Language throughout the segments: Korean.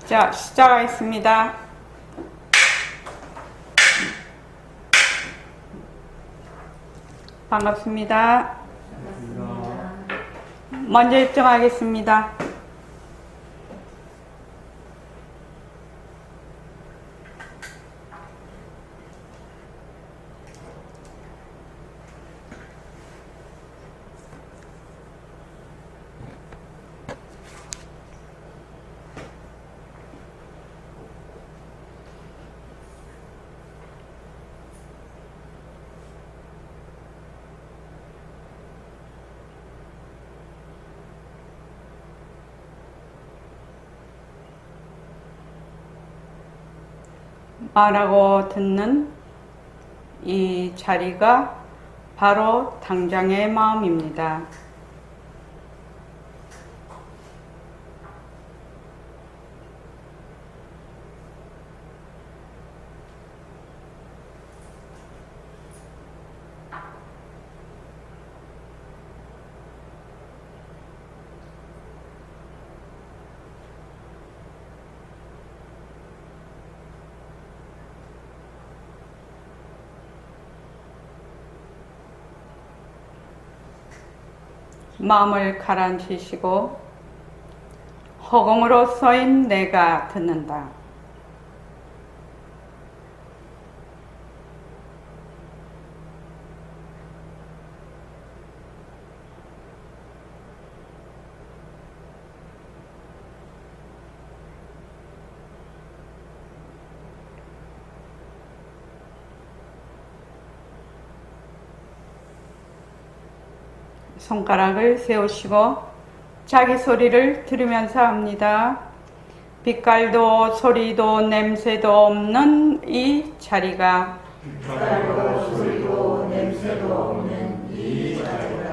자, 시작하겠습니다. 반갑습니다. 먼저 입장하겠습니다. 말하고 듣는 이 자리가 바로 당장의 마음입니다. 마음을 가라앉히시고 허공으로 서인 내가 듣는다. 손가락을 세우시고 자기 소리를 들으면서 합니다. 빛깔도 소리도 냄새도 없는 이 자리가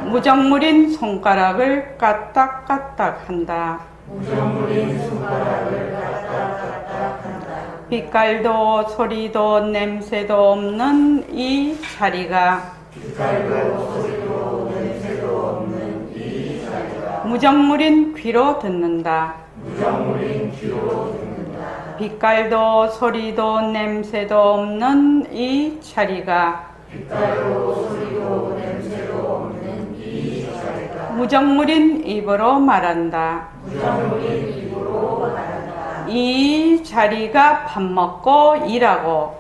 무정물인 손가락을 까딱까딱 한다. 빛깔도 소리도 냄새도 없는 이 자리가 무정물인 귀로 듣는다. 빛깔도 소리도 냄새도 없는 이 자리가 무정물인 입으로 말한다. 이 자리가 밥 먹고 일하고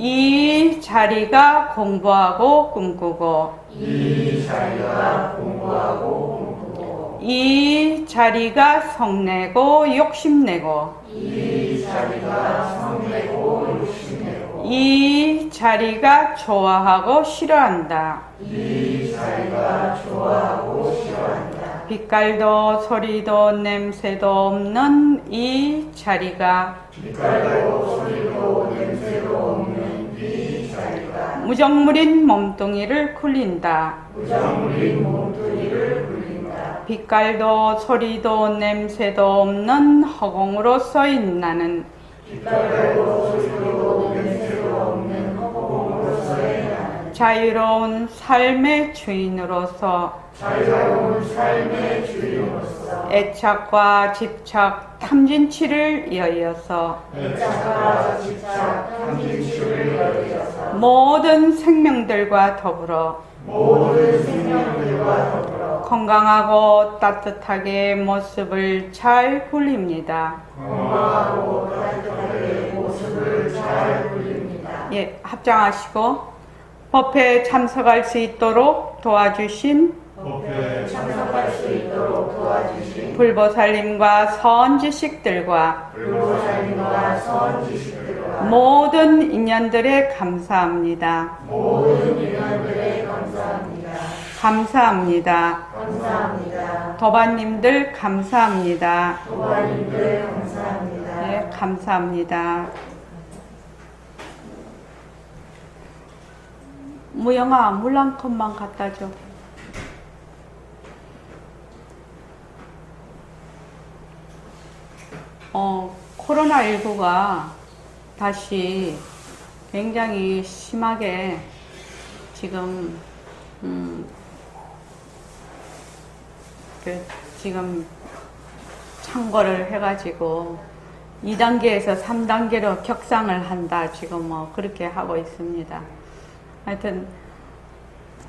이 자리가 공부하고 꿈꾸고 이 자리가 성내고 욕심내고 이 자리가 좋아하고 싫어한다. 빛깔도 소리도 냄새도 없는 이 자리가 무정물인 몸뚱이를 굴린다. 빛깔도 소리도 냄새도 없는 허공으로 서인 나는 자유로운 삶의 주인으로서 애착과 집착, 탐진치를 이어서 모든 생명들과 더불어 건강하고 따뜻하게 모습을 잘 굴립니다. 예, 합장하시고 법회에 참석할 수 있도록 도와주신 불보살님과 선지식들과 모든 인연들에 감사합니다. 감사합니다. 도반님들 감사합니다. 네, 감사합니다. 무영아, 물 한 컵만 갖다 줘. 코로나19가 다시 굉장히 심하게 지금 지금 참고를 해가지고 2단계에서 3단계로 격상을 한다. 지금 뭐 그렇게 하고 있습니다. 하여튼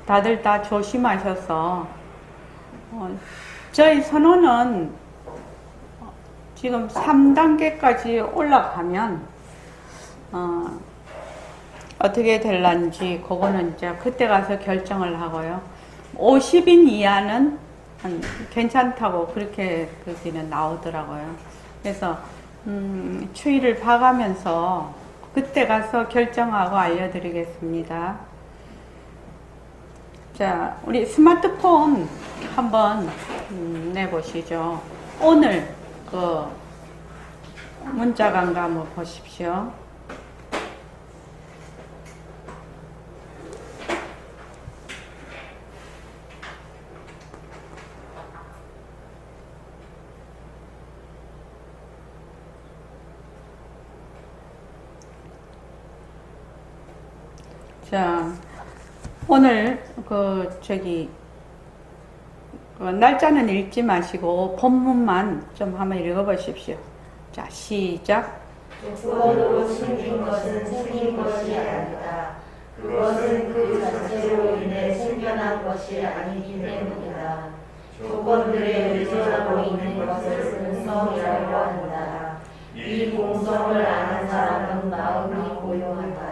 다들 다 조심하셔서 저희 선호는 지금 3단계까지 올라가면 어떻게 될런지 그거는 이제 그때 가서 결정을 하고요. 50인 이하는 괜찮다고 그렇게 그기는 나오더라고요. 그래서 추이를 봐가면서 그때 가서 결정하고 알려드리겠습니다. 자, 우리 스마트폰 한번 내보시죠. 오늘 그 문자가 한번 보십시오. 자, 오늘 날짜는 읽지 마시고 본문만 좀 한번 읽어보십시오. 자, 시작. 조건으로 생긴 것은 생긴 것이 아니다. 그것은 그 자체로 인해 생겨난 것이 아니기 때문이다. 조건들에 의존하고 있는 것을 공성이라고 한다. 이 공성을 아는 사람은 마음이 고요하다.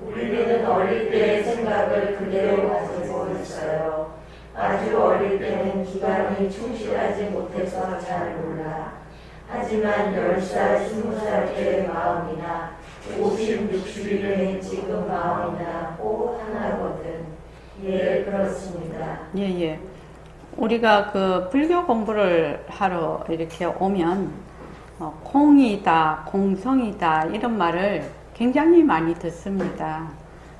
우리는 어릴 때의 생각을 그대로 가지고 있어요. 아주 어릴 때는 기간이 충실하지 못해서 잘 몰라. 하지만 10살, 20살 때의 마음이나 50, 60이 된 지금 마음이나 꼭 하나거든. 예, 그렇습니다. 예. 우리가 그 불교 공부를 하러 이렇게 오면 공이다, 공성이다 이런 말을 굉장히 많이 듣습니다.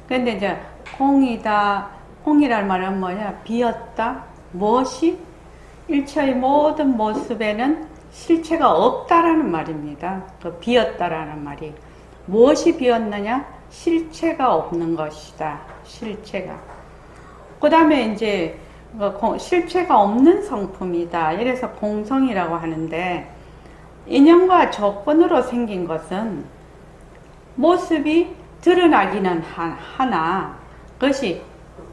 근데 이제 공이라는 말은 뭐냐? 비었다, 무엇이? 일체의 모든 모습에는 실체가 없다라는 말입니다. 그 비었다라는 말이. 무엇이 비었느냐? 실체가 없는 것이다. 실체가. 그 다음에 이제 실체가 없는 성품이다. 이래서 공성이라고 하는데, 인연과 조건으로 생긴 것은 모습이 드러나기는 하나 그것이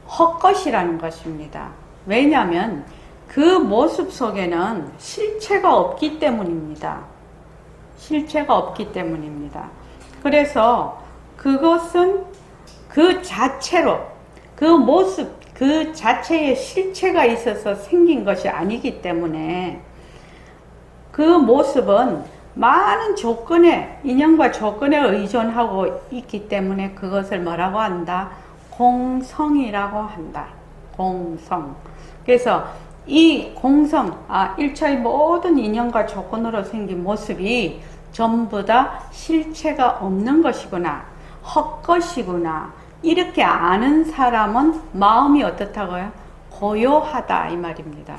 헛것이라는 것입니다. 왜냐하면 그 모습 속에는 실체가 없기 때문입니다. 실체가 없기 때문입니다. 그래서 그것은 그 자체로 그 모습 그 자체에 실체가 있어서 생긴 것이 아니기 때문에 그 모습은 많은 조건에, 인연과 조건에 의존하고 있기 때문에 그것을 뭐라고 한다? 공성이라고 한다. 공성. 그래서 이 공성, 일체의 모든 인연과 조건으로 생긴 모습이 전부 다 실체가 없는 것이구나. 헛것이구나. 이렇게 아는 사람은 마음이 어떻다고요? 고요하다 이 말입니다.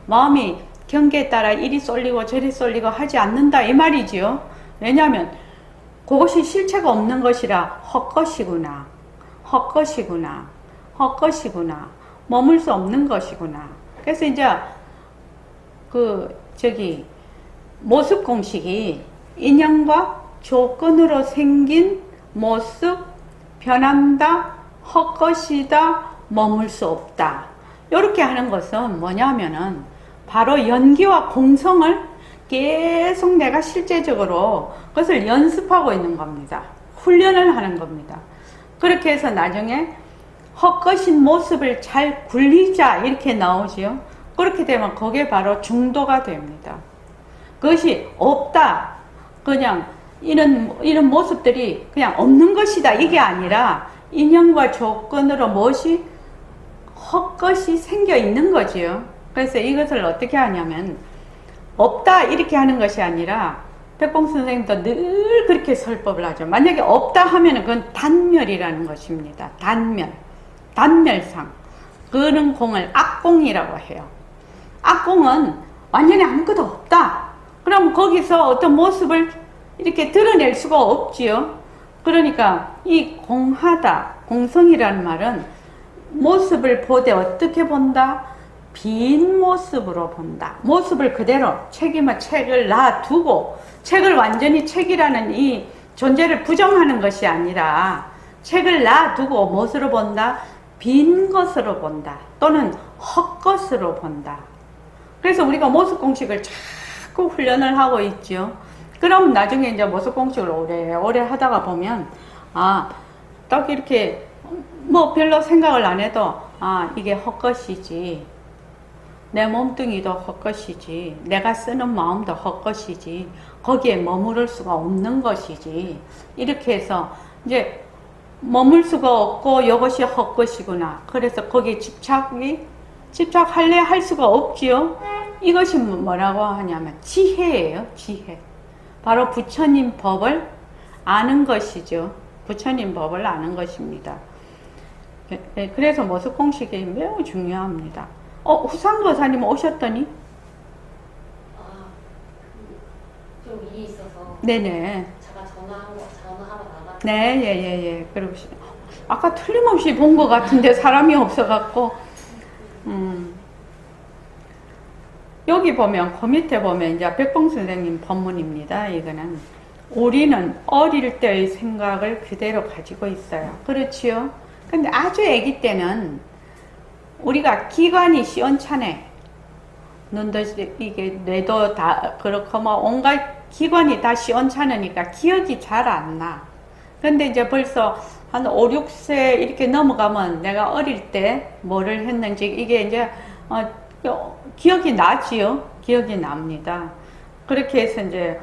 마음이 경계에 따라 이리 쏠리고 저리 쏠리고 하지 않는다 이 말이지요. 왜냐하면 그것이 실체가 없는 것이라 헛것이구나. 머물 수 없는 것이구나. 그래서 이제 모습 공식이 인연과 조건으로 생긴 모습, 변한다, 헛것이다, 머물 수 없다. 이렇게 하는 것은 뭐냐면은 바로 연기와 공성을 계속 내가 실제적으로 그것을 연습하고 있는 겁니다. 훈련을 하는 겁니다. 그렇게 해서 나중에 헛것인 모습을 잘 굴리자 이렇게 나오지요. 그렇게 되면 그게 바로 중도가 됩니다. 그것이 없다. 그냥 이런 모습들이 그냥 없는 것이다. 이게 아니라 인연과 조건으로 무엇이 헛것이 생겨 있는 거지요. 그래서 이것을 어떻게 하냐면 없다 이렇게 하는 것이 아니라 백봉 선생님도 늘 그렇게 설법을 하죠. 만약에 없다 하면 그건 단멸이라는 것입니다. 단멸상. 그런 공을 악공이라고 해요. 악공은 완전히 아무것도 없다. 그럼 거기서 어떤 모습을 이렇게 드러낼 수가 없지요. 그러니까 이 공하다, 공성이라는 말은 모습을 보되 어떻게 본다? 빈 모습으로 본다. 모습을 그대로 책임은 책을 놔두고 책을 완전히 책이라는 이 존재를 부정하는 것이 아니라 책을 놔두고 무엇으로 본다? 빈 것으로 본다. 또는 헛것으로 본다. 그래서 우리가 모습 공식을 자꾸 훈련을 하고 있죠. 그럼 나중에 이제 모습 공식을 오래 하다가 보면 딱 이렇게 뭐 별로 생각을 안 해도 이게 헛것이지. 내 몸뚱이도 헛것이지. 내가 쓰는 마음도 헛것이지. 거기에 머무를 수가 없는 것이지. 이렇게 해서 이제 머물 수가 없고 이것이 헛것이구나. 그래서 거기에 집착할래 할 수가 없지요. 이것이 뭐라고 하냐면 지혜예요. 지혜. 바로 부처님 법을 아는 것이죠. 부처님 법을 아는 것입니다. 그래서 모습 공식이 매우 중요합니다. 후상 거사님 오셨더니? 좀 일이 있어서. 네네. 제가 전화하러 나가. 네, 예. 그리고 아까 틀림없이 본 것 같은데 사람이 없어갖고. 여기 보면, 그 밑에 보면 이제 백봉 선생님 법문입니다. 이거는. 우리는 어릴 때의 생각을 그대로 가지고 있어요. 그렇지요? 근데 아주 아기 때는 우리가 기관이 시원찮네. 눈도 이게 뇌도 다 그렇고 뭐 온갖 기관이 다 시원찮으니까 기억이 잘 안 나. 근데 이제 벌써 한 5, 6세 이렇게 넘어가면 내가 어릴 때 뭐를 했는지 이게 이제 기억이 나지요. 기억이 납니다. 그렇게 해서 이제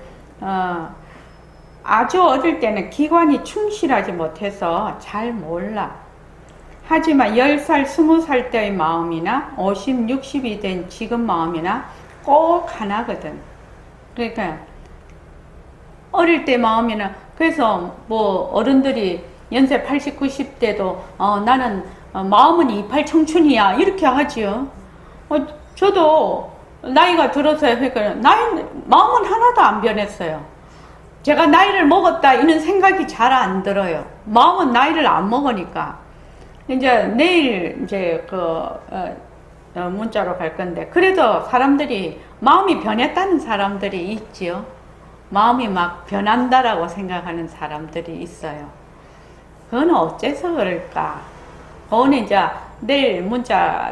아주 어릴 때는 기관이 충실하지 못해서 잘 몰라. 하지만 10살, 20살 때의 마음이나 50, 60이 된 지금 마음이나 꼭 하나거든. 그러니까 어릴 때 마음이나 그래서 뭐 어른들이 연세 80, 90대도 나는 마음은 28 청춘이야 이렇게 하지요. 저도 나이가 들어서 그러니까 마음은 하나도 안 변했어요. 제가 나이를 먹었다 이런 생각이 잘 안 들어요. 마음은 나이를 안 먹으니까. 이제 내일 이제 문자로 갈 건데 그래도 사람들이 마음이 변했다는 사람들이 있지요. 마음이 막 변한다라고 생각하는 사람들이 있어요. 그건 어째서 그럴까? 그건 이제 내일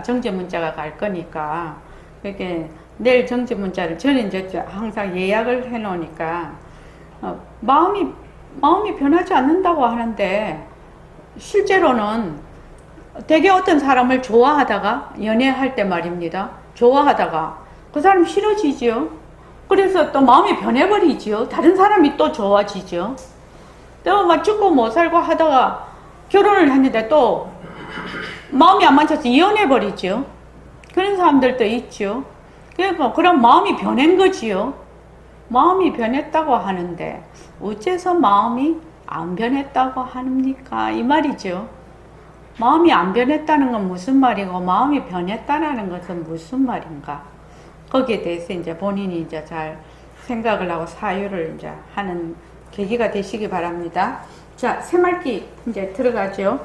정지 문자가 갈 거니까 그게 내일 정지 문자를 저는 이제 항상 예약을 해 놓으니까 마음이 변하지 않는다고 하는데 실제로는 되게 어떤 사람을 좋아하다가 연애할 때 말입니다. 좋아하다가 그 사람 싫어지지요. 그래서 또 마음이 변해버리지요. 다른 사람이 또 좋아지죠. 또 막 죽고 못 살고 하다가 결혼을 했는데 또 마음이 안 맞춰서 이혼해버리죠. 그런 사람들도 있죠. 그러니까 그런 마음이 변한 거지요. 마음이 변했다고 하는데 어째서 마음이 안 변했다고 합니까? 이 말이죠. 마음이 안 변했다는 건 무슨 말이고 마음이 변했다는 것은 무슨 말인가? 거기에 대해서 이제 본인이 이제 잘 생각을 하고 사유를 이제 하는 계기가 되시기 바랍니다. 자, 새말기 이제 들어가죠.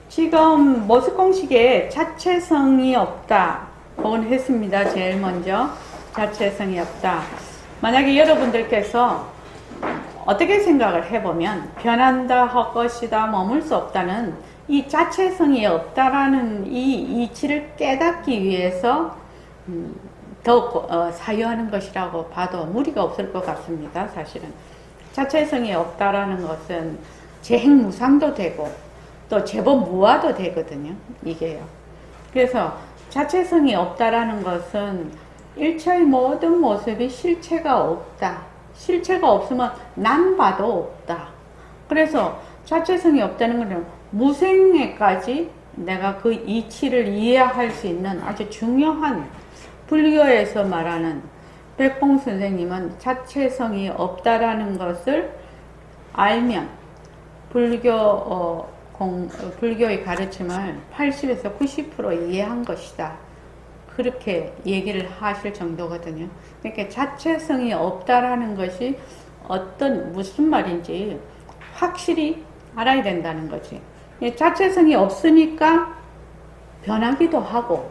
지금 모습 공식에 자체성이 없다. 그건 했습니다. 제일 먼저 자체성이 없다. 만약에 여러분들께서 어떻게 생각을 해보면 변한다, 헛것이다, 머물 수 없다는 이 자체성이 없다라는 이 이치를 깨닫기 위해서 더욱 사유하는 것이라고 봐도 무리가 없을 것 같습니다. 사실은 자체성이 없다라는 것은 재행무상도 되고 또 제법 무아도 되거든요. 이게요. 그래서 자체성이 없다라는 것은 일체의 모든 모습이 실체가 없다. 실체가 없으면 난 봐도 없다. 그래서 자체성이 없다는 것은 무생에까지 내가 그 이치를 이해할 수 있는 아주 중요한 불교에서 말하는 백봉 선생님은 자체성이 없다라는 것을 알면 불교의 가르침을 80에서 90% 이해한 것이다. 그렇게 얘기를 하실 정도거든요. 그러니까 자체성이 없다라는 것이 무슨 말인지 확실히 알아야 된다는 거지. 자체성이 없으니까 변하기도 하고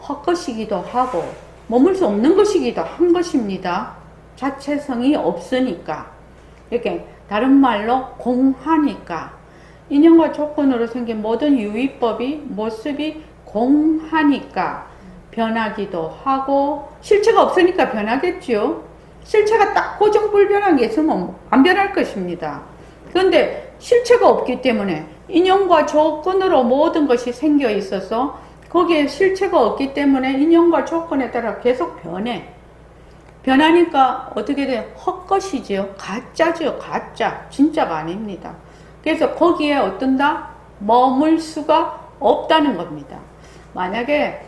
헛것이기도 하고 머물 수 없는 것이기도 한 것입니다. 자체성이 없으니까. 이렇게 다른 말로 공하니까. 인연과 조건으로 생긴 모든 유의법이 모습이 공하니까 변하기도 하고, 실체가 없으니까 변하겠죠. 실체가 딱 고정불변한 게 있으면 안 변할 것입니다. 그런데 실체가 없기 때문에 인연과 조건으로 모든 것이 생겨 있어서 거기에 실체가 없기 때문에 인연과 조건에 따라 계속 변해. 변하니까 어떻게 돼? 헛것이지요. 가짜죠. 가짜. 진짜가 아닙니다. 그래서 거기에 어떤다? 머물 수가 없다는 겁니다. 만약에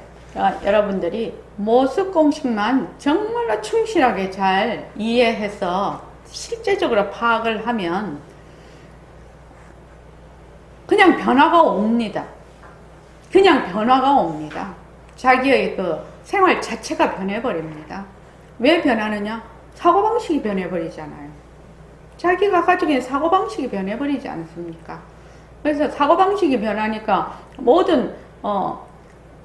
여러분들이 모습 공식만 정말로 충실하게 잘 이해해서 실제적으로 파악을 하면 그냥 변화가 옵니다. 그냥 변화가 옵니다. 자기의 그 생활 자체가 변해버립니다. 왜 변하느냐? 사고방식이 변해버리잖아요. 자기가 가지고 있는 사고방식이 변해버리지 않습니까? 그래서 사고방식이 변하니까 모든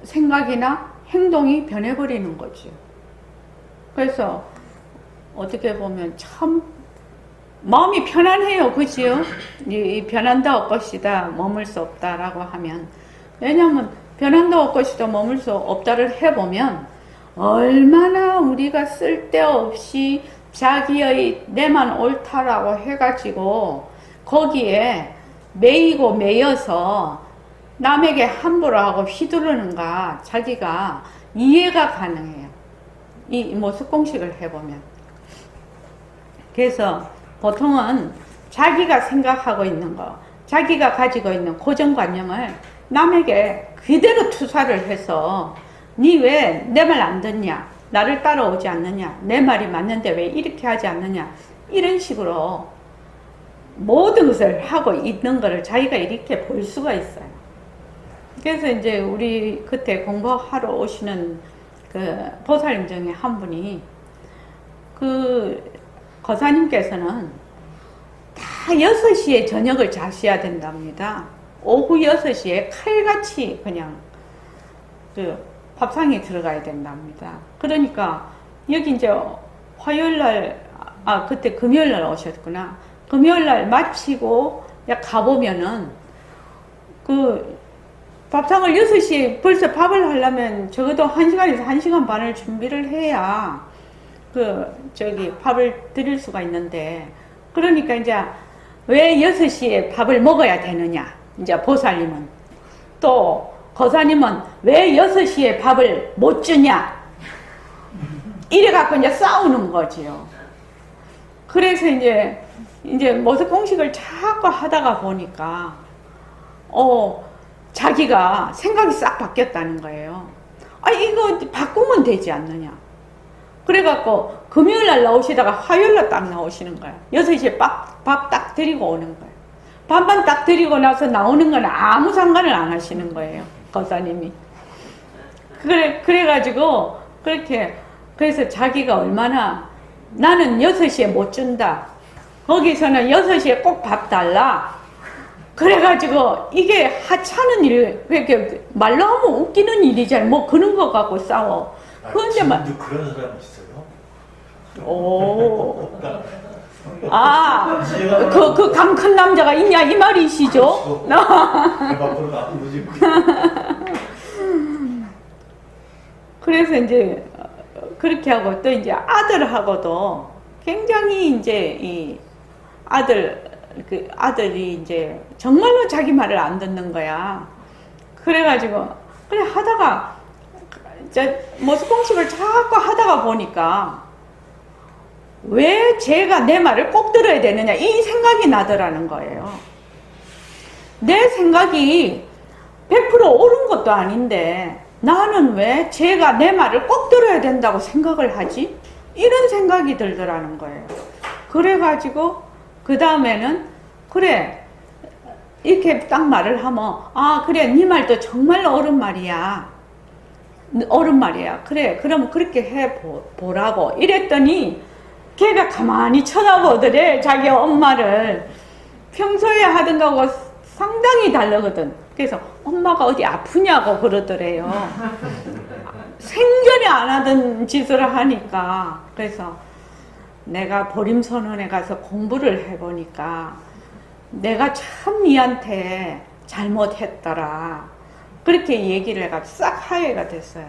생각이나 행동이 변해버리는 거죠. 그래서 어떻게 보면 참 마음이 편안해요. 그지요? 이 변한다 없것이다 머물 수 없다라고 하면, 왜냐하면 변한다 없것이다 머물 수 없다를 해보면 얼마나 우리가 쓸데없이 자기의 내만 옳다라고 해가지고 거기에 매이고 매여서 남에게 함부로 하고 휘두르는가 자기가 이해가 가능해요. 이 모습 공식을 해보면. 그래서 보통은 자기가 생각하고 있는 거, 자기가 가지고 있는 고정관념을 남에게 그대로 투사를 해서 니 왜 내 말 안 듣냐? 나를 따라오지 않느냐? 내 말이 맞는데 왜 이렇게 하지 않느냐? 이런 식으로 모든 것을 하고 있는 것을 자기가 이렇게 볼 수가 있어요. 그래서 이제 우리 그때 공부하러 오시는 그 보살님 중에 한 분이 그 거사님께서는 다 6시에 저녁을 자셔야 된답니다. 오후 6시에 칼같이 그냥 그 밥상에 들어가야 된답니다. 그러니까 여기 이제 화요일날, 그때 금요일날 오셨구나. 금요일날 마치고 가보면은 그 밥상을 6시에 벌써 밥을 하려면 적어도 1시간에서 1시간 반을 준비를 해야 밥을 드릴 수가 있는데, 그러니까 이제 왜 6시에 밥을 먹어야 되느냐? 이제 보살님은. 또 거사님은 왜 6시에 밥을 못 주냐? 이래갖고 이제 싸우는 거지요. 그래서 이제 모습 공식을 자꾸 하다가 보니까, 자기가 생각이 싹 바뀌었다는 거예요. 이거 바꾸면 되지 않느냐. 그래갖고 금요일날 나오시다가 화요일날 딱 나오시는 거야. 6시에 밥 딱 드리고 오는 거예요. 밥만 딱 드리고 나서 나오는 건 아무 상관을 안 하시는 거예요. 거사님이. 그래가지고 그래서 자기가 얼마나 나는 6시에 못 준다. 거기서는 6시에 꼭 밥 달라. 그래가지고 이게 하찮은 일, 그렇게 말로 하면 웃기는 일이잖아요. 뭐 그런 거 갖고 싸워. 그런데 지금도 그런 사람 있어요? 오. 그 감 큰 남자가 있냐 이 말이시죠? 그래서 이제 그렇게 하고, 또 이제 아들하고도 굉장히 이제 이 아들이 이제 정말로 자기 말을 안 듣는 거야. 그래가지고 그래 하다가 모습 공식을 자꾸 하다가 보니까 왜 제가 내 말을 꼭 들어야 되느냐 이 생각이 나더라는 거예요. 내 생각이 100% 옳은 것도 아닌데 나는 왜 제가 내 말을 꼭 들어야 된다고 생각을 하지? 이런 생각이 들더라는 거예요. 그래가지고 그 다음에는 그래 이렇게 딱 말을 하면 그래 네 말도 정말로 옳은 말이야. 옳은 말이야. 그래 그럼 그렇게 해보라고 이랬더니 걔가 가만히 쳐다보더래. 자기 엄마를. 평소에 하던 거하고 상당히 다르거든. 그래서 엄마가 어디 아프냐고 그러더래요. 생전에 안 하던 짓을 하니까. 그래서 내가 보림선언에 가서 공부를 해보니까 내가 참 니한테 잘못했더라. 그렇게 얘기를 해가 싹 화해가 됐어요.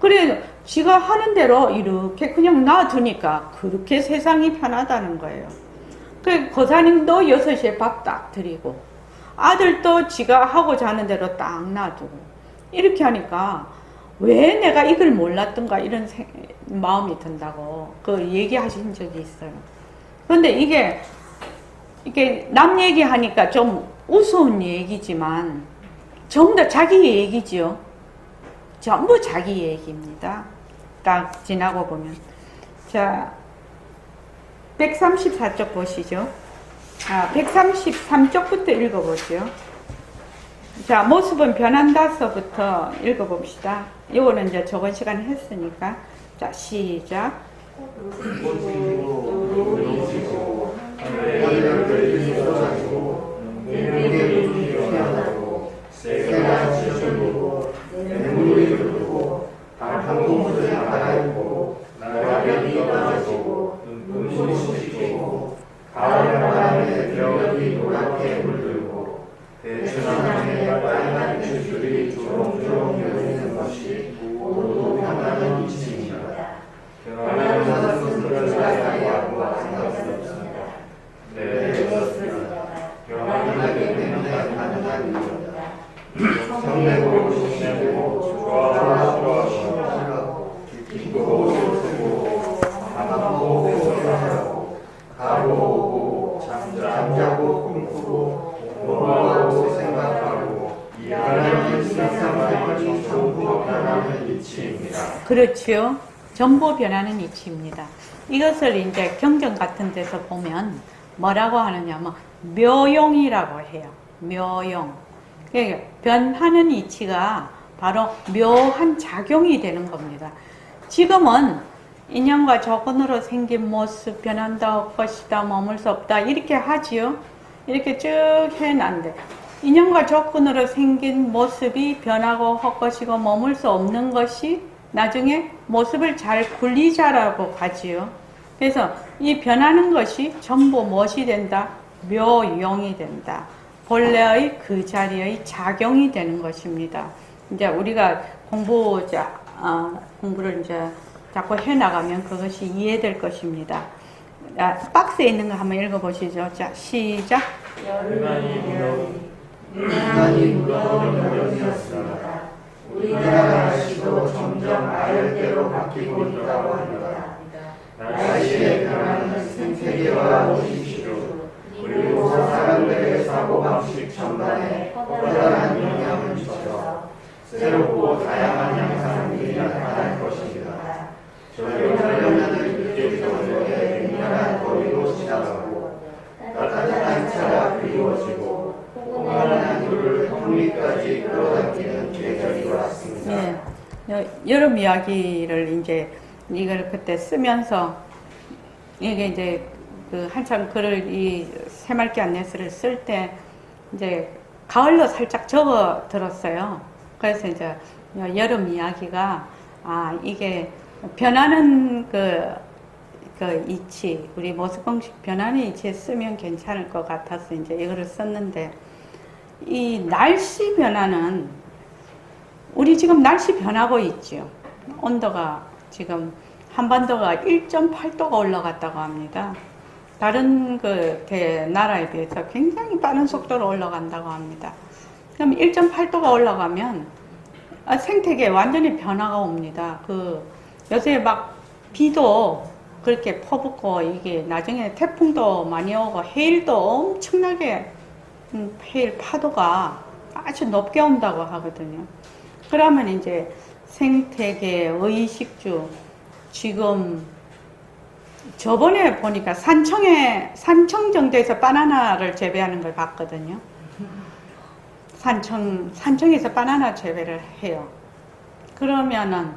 그래, 지가 하는 대로 이렇게 그냥 놔두니까 그렇게 세상이 편하다는 거예요. 그 고사님도 6시에 밥 딱 드리고, 아들도 지가 하고자 하는 대로 딱 놔두고, 이렇게 하니까 왜 내가 이걸 몰랐던가 이런 마음이 든다고 그 얘기하신 적이 있어요. 그런데 이게 남 얘기하니까 좀 우스운 얘기지만 전부 다 자기 얘기지요. 전부 자기 얘기입니다. 딱 지나고 보면. 자, 134쪽 보시죠. 133쪽부터 읽어보죠. 자, 모습은 변한다서부터 읽어봅시다. 이거는 이제 저번 시간에 했으니까. 자, 시작. 그렇지요. 전부 변하는 이치입니다. 이것을 이제 경전 같은 데서 보면 뭐라고 하느냐면 묘용이라고 해요. 묘용. 그러니까 변하는 이치가 바로 묘한 작용이 되는 겁니다. 지금은 인연과 조건으로 생긴 모습 변한다, 것이다, 머물 수 없다 이렇게 하지요. 이렇게 쭉 해놨는데 인연과 조건으로 생긴 모습이 변하고 헛것이고 머물 수 없는 것이 나중에 모습을 잘 굴리자라고 하지요. 그래서 이 변하는 것이 전부 무엇이 된다? 묘용이 된다. 본래의 그 자리의 작용이 되는 것입니다. 이제 우리가 공부를 이제 자꾸 해나가면 그것이 이해될 것입니다. 박스에 있는 거 한번 읽어보시죠. 자, 시작. 유난히 무거운 영역이었습니다. 우리나라 날씨도 점점 아열대로 바뀌고 있다고 합니다. 날씨의 변화는 생태계와 오십시오. 그리고 사람들의 사고방식 전반에 커다란 영향을 미쳐 새롭고 다양한 양상들이 나타날 것입니다. 저녁을 늦게 저녁에 맹렬한 거리로 지나가고 따뜻한 차가 그리워지고 포근한 물을 통리까지 끌어당기는 계절이 왔습니다. 네, 여름 이야기를 이제 이걸 그때 쓰면서 이게 이제 그 한참 글을 이 새말기 안내서를 쓸 때 이제 가을로 살짝 적어 들었어요. 그래서 이제 여름 이야기가 이게 변하는 그 이치, 우리 모습공식 변하는 이치에 쓰면 괜찮을 것 같아서 이제 이거를 썼는데, 이 날씨 변화는 우리 지금 날씨 변하고 있죠. 온도가 지금 한반도가 1.8도가 올라갔다고 합니다. 다른 나라에 비해서 굉장히 빠른 속도로 올라간다고 합니다. 그럼 1.8도가 올라가면 생태계에 완전히 변화가 옵니다. 요새 막 비도 그렇게 퍼붓고 이게 나중에 태풍도 많이 오고 해일도 엄청나게 해일 파도가 아주 높게 온다고 하거든요. 그러면 이제 생태계 의식주 지금 저번에 보니까 산청 정도에서 바나나를 재배하는 걸 봤거든요. 산청에서 바나나 재배를 해요. 그러면은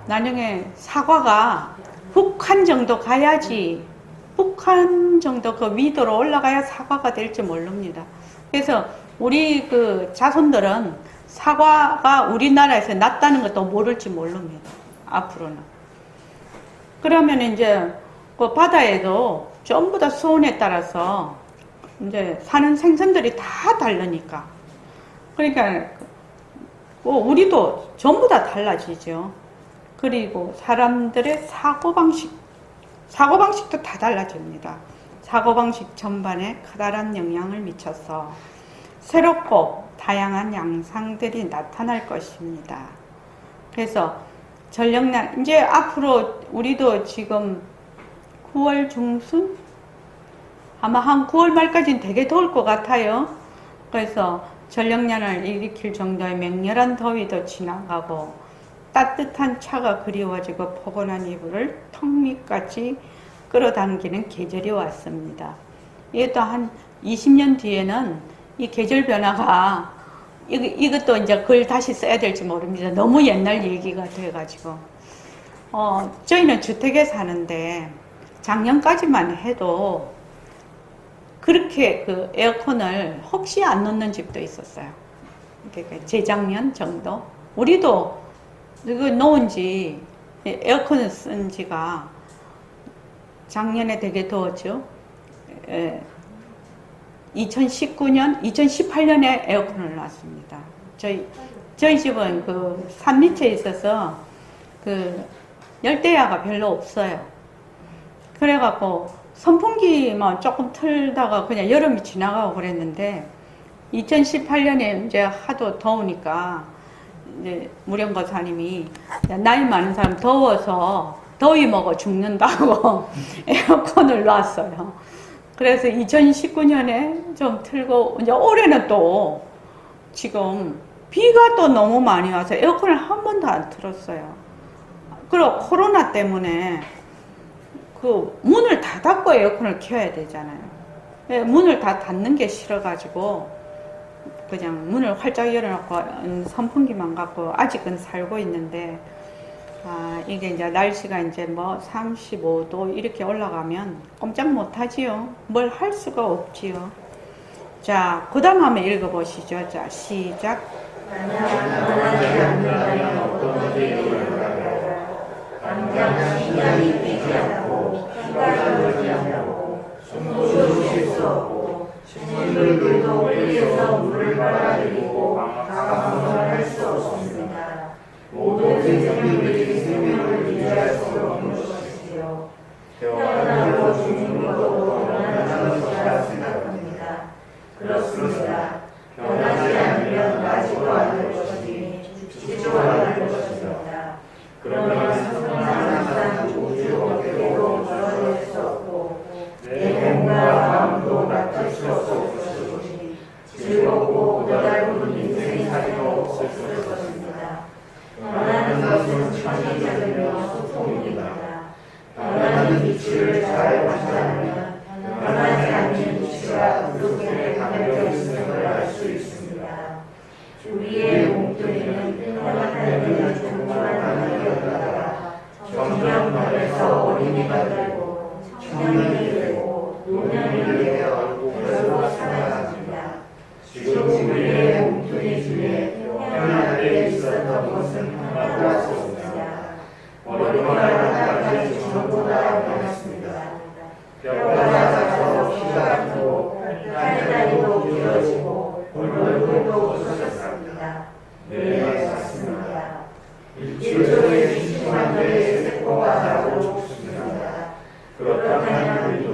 나중에 사과가 북한 정도 가야지, 북한 정도 그 위도로 올라가야 사과가 될지 모릅니다. 그래서 우리 그 자손들은 사과가 우리나라에서 났다는 것도 모를지 모릅니다. 앞으로는. 그러면 이제 그 바다에도 전부 다 수온에 따라서 이제 사는 생선들이 다 다르니까. 그러니까 우리도 전부 다 달라지죠. 그리고 사람들의 사고방식도 다 달라집니다. 사고방식 전반에 커다란 영향을 미쳐서 새롭고 다양한 양상들이 나타날 것입니다. 그래서 전력난, 이제 앞으로 우리도 지금 9월 중순? 아마 한 9월 말까지는 되게 더울 것 같아요. 그래서 전력난을 일으킬 정도의 맹렬한 더위도 지나가고 따뜻한 차가 그리워지고 포근한 이불을 턱 밑까지 끌어당기는 계절이 왔습니다. 이게 또 한 20년 뒤에는 이 계절 변화가 이것도 이제 글 다시 써야 될지 모릅니다. 너무 옛날 얘기가 돼가지고. 저희는 주택에 사는데 작년까지만 해도 그렇게 그 에어컨을 혹시 안 넣는 집도 있었어요. 그러니까 재작년 정도. 우리도 이거 놓은 지, 에어컨을 쓴 지가 작년에 되게 더웠죠. 2018년에 에어컨을 놨습니다. 저희 집은 그 산 밑에 있어서 그 열대야가 별로 없어요. 그래갖고 선풍기만 조금 틀다가 그냥 여름이 지나가고 그랬는데 2018년에 이제 하도 더우니까 이제 무령거사님이 나이 많은 사람 더워서 더위 먹어 죽는다고 에어컨을 놨어요. 그래서 2019년에 좀 틀고 이제 올해는 또 지금 비가 또 너무 많이 와서 에어컨을 한 번도 안 틀었어요. 그리고 코로나 때문에 그 문을 다 닫고 에어컨을 켜야 되잖아요. 문을 다 닫는 게 싫어가지고 그냥 문을 활짝 열어놓고 선풍기만 갖고 아직은 살고 있는데, 이게 이제 날씨가 이제 뭐 35도 이렇게 올라가면 꼼짝 못하지요. 뭘 할 수가 없지요. 자, 그 다음 한번 읽어보시죠. 자, 시작. 당장 심장이 뛰지 않고 피가 흐르지 않고 숨도 쉴 수 없고 식물들도 뿌리에서 물을 빨아들이고 방황을 할 수 없습니다. 모든 생명들이 생명을 유지할 수 없는 것이지요. 태어나고 죽는 것도 변하는 것이라 생각합니다. 그렇습니다. 변하지 않으면 나지도 않을 것이니 죽지도 않을 것입니다. 그러면 항상 우주 어깨로 벌어질 수 없고 내 몸과 마음도 맡을 수 없을 것이니 즐겁고 고달픈 인생 사이도 없을 것입니다. 변하는 것은 창의적이며 소통입니다. 변하는 빛을 잘 관찰하면 변하지 않는 빛이가 그 속에 담겨 있음을 알 수 있습니다. 우리의 몸뚱이는 태어날 조그만 아기였다가 점점 변해서 어린이가 되고 청년이 되고 노년이 되어 결국 살아갑니다. 지금 우리의 몸뚱이 중에 태어날 때 있었던 것은 하나도 없습니다. 머리카락까지 전부 다 변했습니다. 뼈가 작아서 키가 크고 팔다리도 길어지고 얼굴도 웃어졌습니다. 네, 맞습니다. 일주일에 심심한데 세포가 나고 죽습니다. 그렇다면 우리도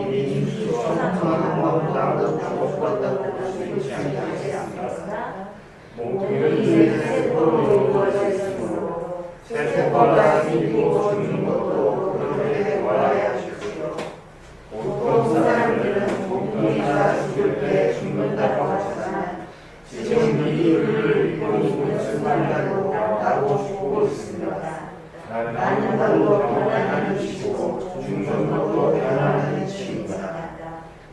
이미 임수천만 번도 죽었다고 볼 수 있지 않겠습니까? 몸뚱이는 세포로 이루어져 있으므로 세포가 생기고 죽는 것도 그렇게 알아야 하십시오. 보통 사람들은 몸뚱이가 죽을 때 죽는다고 하지만 지금 이 일을 읽고 있는 순간도 나고 죽고 있습니다. 나는 바로 변하는 이치고 죽는 것도 변하는 이치입니다.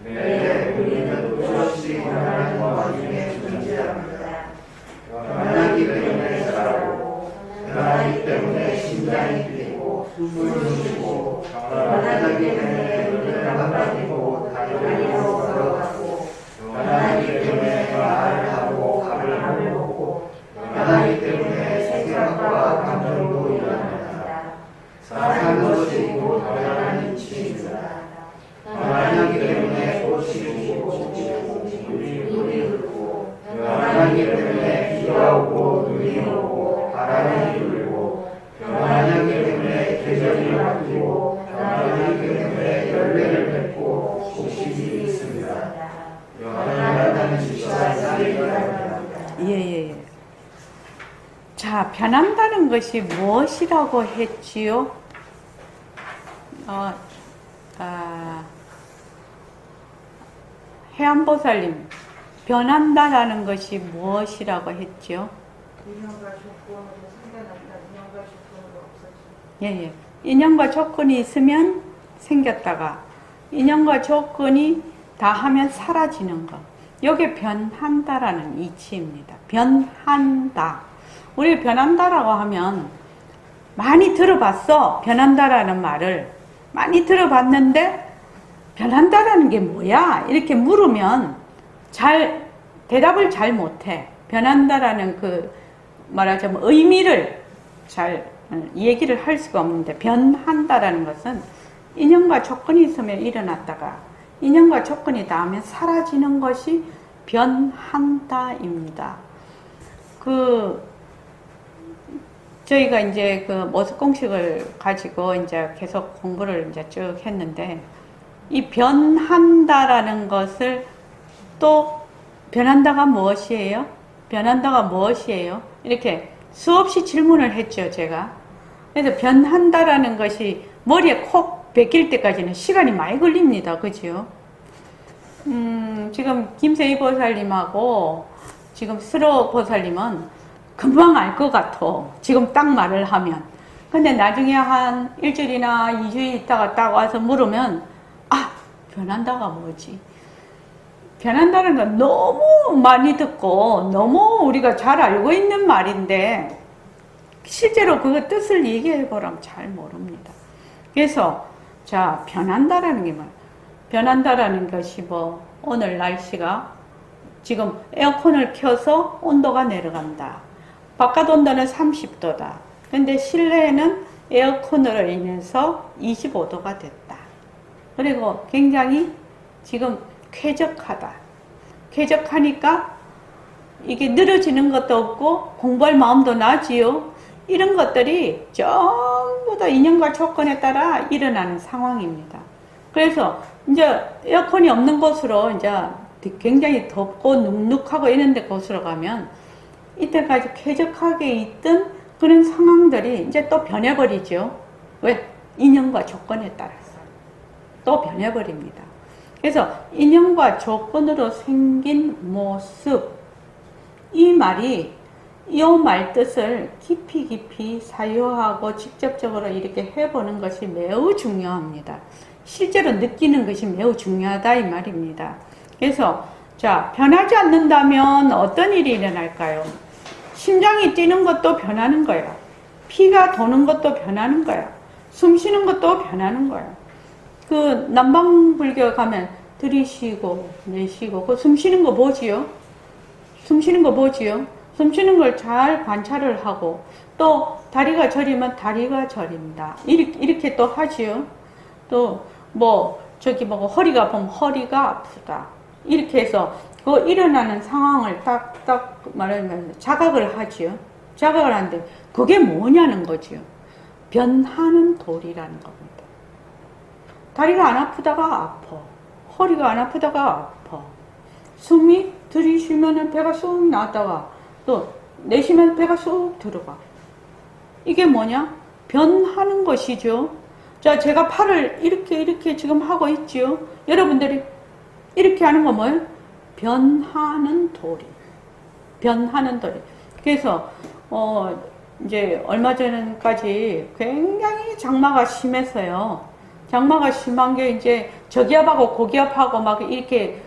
네, 우리는 또다시 변하는 와중에 존재합니다. 변하기 때문에 살고, 변하기 때문에 심장이 뛰고 숨을 쉬고, 변하기 때문에 눈을 깜빡이고 다리로 걸어가고, 변하기 때문에 변한다는 것이 무엇이라고 했지요? 해안보살님, 변한다라는 것이 무엇이라고 했지요? 인연과 조건으로 생겨났다. 인연과 조건으로 없어진다. 예. 인연과 조건이 있으면 생겼다가 인연과 조건이 다 하면 사라지는 것. 이게 변한다라는 이치입니다. 변한다. 우리 변한다라고 하면 많이 들어봤어. 변한다라는 말을 많이 들어봤는데 변한다라는 게 뭐야? 이렇게 물으면 대답을 잘 못해. 변한다라는 그 말하자면 의미를 잘 얘기를 할 수가 없는데, 변한다라는 것은 인연과 조건이 있으면 일어났다가 인연과 조건이 닿으면 사라지는 것이 변한다입니다. 저희가 이제 그 모습 공식을 가지고 이제 계속 공부를 이제 쭉 했는데, 이 변한다라는 것을 또 변한다가 무엇이에요? 변한다가 무엇이에요? 이렇게 수없이 질문을 했죠, 제가. 그래서 변한다라는 것이 머리에 콕 베낄 때까지는 시간이 많이 걸립니다. 그죠? 지금 김세희 보살님하고 지금 스로 보살님은 금방 알 것 같아. 지금 딱 말을 하면. 근데 나중에 한 일주일이나 2주일 있다가 딱 와서 물으면, 변한다가 뭐지? 변한다는 건 너무 많이 듣고 너무 우리가 잘 알고 있는 말인데 실제로 그 뜻을 얘기해 보라면 잘 모릅니다. 그래서 자, 변한다라는 게 뭐야? 변한다라는 것이 뭐 오늘 날씨가 지금 에어컨을 켜서 온도가 내려간다. 바깥 온도는 30도다. 근데 실내에는 에어컨으로 인해서 25도가 됐다. 그리고 굉장히 지금 쾌적하다. 쾌적하니까 이게 늘어지는 것도 없고 공부할 마음도 나지요. 이런 것들이 전부 다 인연과 조건에 따라 일어나는 상황입니다. 그래서 이제 에어컨이 없는 곳으로 이제 굉장히 덥고 눅눅하고 이런 데 곳으로 가면 이때까지 쾌적하게 있던 그런 상황들이 이제 또 변해버리죠. 왜? 인연과 조건에 따라서 또 변해버립니다. 그래서 인연과 조건으로 생긴 모습, 이 말이 이 말 뜻을 깊이 사유하고 직접적으로 이렇게 해보는 것이 매우 중요합니다. 실제로 느끼는 것이 매우 중요하다 이 말입니다. 그래서 자, 변하지 않는다면 어떤 일이 일어날까요? 심장이 뛰는 것도 변하는 거야. 피가 도는 것도 변하는 거야. 숨 쉬는 것도 변하는 거야. 그 남방불교 가면 들이쉬고 내쉬고 그 숨 쉬는 거 뭐지요? 숨 쉬는 거 뭐지요? 숨 쉬는 걸 잘 관찰을 하고 또 다리가 저리면 다리가 저린다. 이렇게 또 하지요. 또 뭐 저기 뭐 허리가 아프면 허리가 아프다. 이렇게 해서 그 일어나는 상황을 딱딱 말하면 자각을 하지요. 자각을 하는데 그게 뭐냐는 거지요. 변하는 도리라는 겁니다. 다리가 안 아프다가 아파. 허리가 안 아프다가 아파. 숨이 들이쉬면 배가 쑥 나왔다가 또 내쉬면 배가 쑥 들어가. 이게 뭐냐? 변하는 것이죠. 자, 제가 팔을 이렇게 지금 하고 있지요. 여러분들이 이렇게 하는 거 뭐예요? 변하는 도리. 변하는 도리. 그래서 이제 얼마 전까지 굉장히 장마가 심했어요. 장마가 심한 게 이제 저기압하고 고기압하고 막 이렇게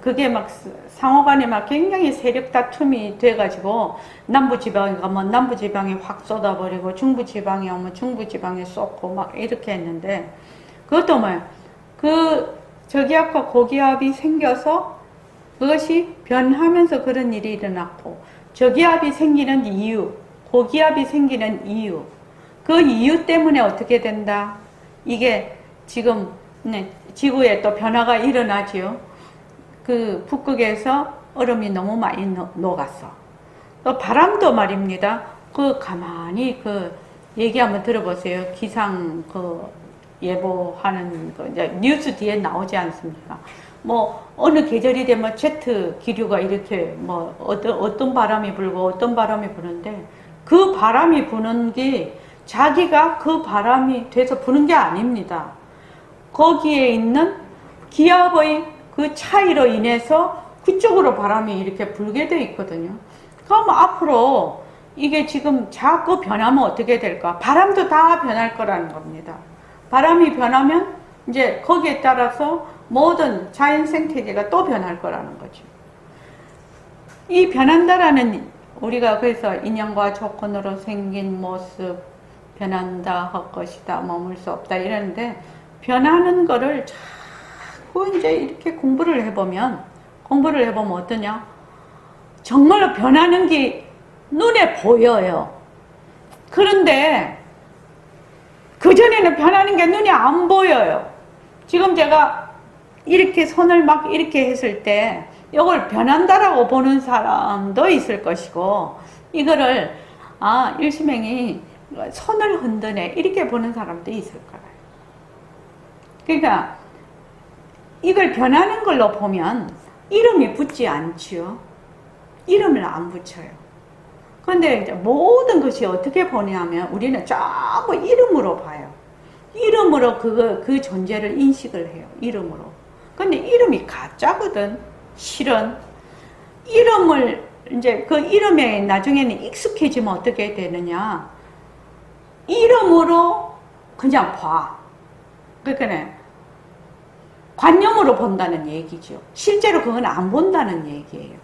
그게 막 상호간에 막 굉장히 세력 다툼이 돼가지고 남부지방에 가면 남부지방에 확 쏟아버리고 중부지방에 오면 중부지방에 쏟고 막 이렇게 했는데 그것도 뭐야? 그 저기압과 고기압이 생겨서 그것이 변하면서 그런 일이 일어났고 저기압이 생기는 이유, 고기압이 생기는 이유, 그 이유 때문에 어떻게 된다? 이게 지금 지구에 또 변화가 일어나지요. 그 북극에서 얼음이 너무 많이 녹았어. 또 바람도 말입니다. 그 가만히 그 얘기 한번 들어보세요. 기상 그 예보하는 그 이제 뉴스 뒤에 나오지 않습니까? 뭐 어느 계절이 되면 제트 기류가 이렇게 뭐 어떤 바람이 불고 어떤 바람이 부는데 그 바람이 부는 게 자기가 그 바람이 돼서 부는 게 아닙니다. 거기에 있는 기압의 그 차이로 인해서 그쪽으로 바람이 이렇게 불게 돼 있거든요. 그럼 앞으로 이게 지금 자꾸 변하면 어떻게 될까? 바람도 다 변할 거라는 겁니다. 바람이 변하면 이제 거기에 따라서 모든 자연 생태계가 또 변할 거라는 거죠. 이 변한다라는 우리가 그래서 인연과 조건으로 생긴 모습 변한다 할 것이다 머물 수 없다 이러는데 변하는 거를 자꾸 이제 이렇게 공부를 해보면 어떠냐? 정말로 변하는 게 눈에 보여요. 그런데 그전에는 변하는 게 눈에 안 보여요. 지금 제가 이렇게 손을 막 이렇게 했을 때 이걸 변한다라고 보는 사람도 있을 것이고 이거를 일시맹이 손을 흔드네 이렇게 보는 사람도 있을 거예요. 그러니까 이걸 변하는 걸로 보면 이름이 붙지 않지요. 이름을 안 붙여요. 그런데 이제 모든 것이 어떻게 보냐면 우리는 전부 이름으로 봐요. 이름으로 그 존재를 인식을 해요. 이름으로. 근데 이름이 가짜거든. 실은. 이름을 이제 그 이름에 나중에는 익숙해지면 어떻게 되느냐. 이름으로 그냥 봐. 그러니까 관념으로 본다는 얘기죠. 실제로 그건 안 본다는 얘기예요.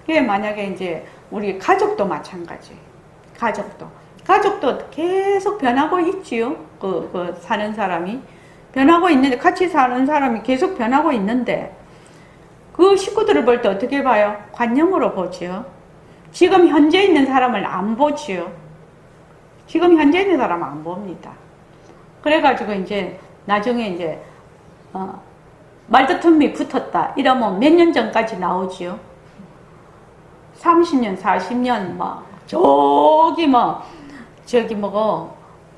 그게 만약에 이제 우리 가족도 마찬가지예요. 가족도 계속 변하고 있지요. 그 사는 사람이 변하고 있는데 같이 사는 사람이 계속 변하고 있는데 그 식구들을 볼 때 어떻게 봐요? 관념으로 보지요. 지금 현재 있는 사람을 안 보지요. 지금 현재 있는 사람은 안 봅니다. 그래가지고 이제 나중에 이제 말다툼이 붙었다 이러면 몇 년 전까지 나오지요. 30년, 40년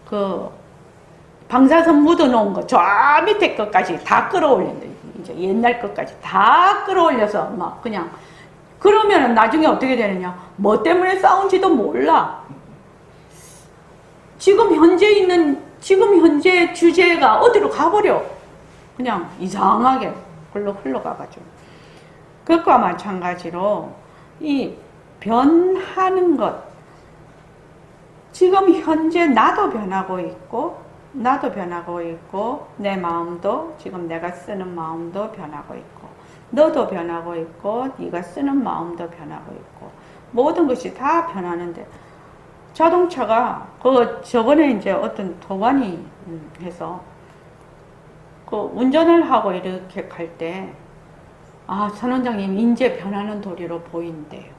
그 방사선 묻어놓은 거 저 밑에 것까지 다 끌어올린다. 이제 옛날 것까지 다 끌어올려서 막 그냥 그러면은 나중에 어떻게 되느냐? 뭐 때문에 싸운지도 몰라. 지금 현재 주제가 어디로 가버려. 그냥 이상하게 흘러가가지고. 그것과 마찬가지로 이 변하는 것. 지금 현재 나도 변하고 있고 내 마음도 지금 내가 쓰는 마음도 변하고 있고 너도 변하고 있고 네가 쓰는 마음도 변하고 있고 모든 것이 다 변하는데 자동차가 저번에 이제 어떤 도관이 해서 그 운전을 하고 이렇게 갈 때 선원장님 인제 변하는 도리로 보인대요.